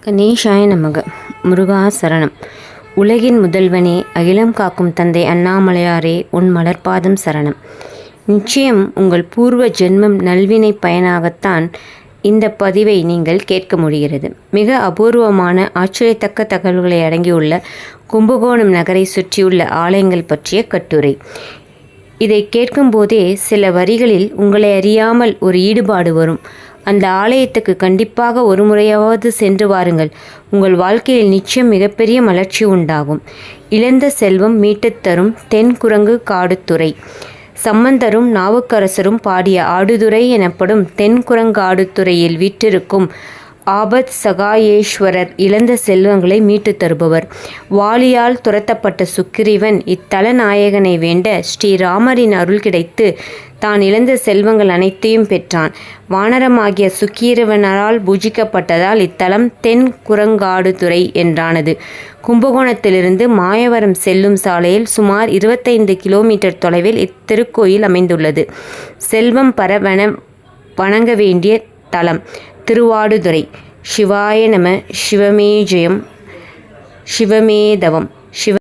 கணேசாய நமக. முருகா சரணம். உலகின் முதல்வனே, அகிலம் காக்கும் தந்தை அண்ணாமலையாரே, உன் மலர்பாதம் சரணம். நிச்சயம் உங்கள் பூர்வ ஜென்மம் நல்வினை பயனாகத்தான் இந்த பதிவை நீங்கள் கேட்க முடிகிறது. மிக அபூர்வமான ஆச்சரியத்தக்க தகவல்களை அடங்கியுள்ள கும்பகோணம் நகரை சுற்றியுள்ள ஆலயங்கள் பற்றிய கட்டுரை. இதை கேட்கும்போதே சில வரிகளில் உங்களை அறியாமல் ஒரு ஈடுபாடு வரும். அந்த ஆலயத்துக்கு கண்டிப்பாக ஒரு முறையாவது சென்று வாருங்கள். உங்கள் வாழ்க்கையில் நிச்சயம் மிகப்பெரிய மலர்ச்சி உண்டாகும். இழந்த செல்வம் மீட்டுத் தரும் தென்குரங்கு காடுதுறை. சம்பந்தரும் நாவுக்கரசரும் பாடிய ஆடுதுறை எனப்படும் தென்குரங்காடுதுறையில் வீற்றிருக்கும் ஆபத் சகாயேஸ்வரர் இழந்த செல்வங்களை மீட்டு தருபவர். வாலியால் துரத்தப்பட்ட சுக்கிரீவன் இத்தல நாயகனை வேண்ட ஸ்ரீராமரின் அருள் கிடைத்து தான் இழந்த செல்வங்கள் அனைத்தையும் பெற்றான். வானரமாகிய சுக்கிரீவனால் பூஜிக்கப்பட்டதால் இத்தலம் தென் குரங்காடுதுறை என்றானது. கும்பகோணத்திலிருந்து மாயவரம் செல்லும் சாலையில் சுமார் 25 கிலோமீட்டர் தொலைவில் இத்திருக்கோயில் அமைந்துள்ளது. செல்வம் பர வணங்க வேண்டிய தலம் திருவாடுதுறை. சிவாய நம. சிவமே ஜெயம். சிவமே தவம். சிவ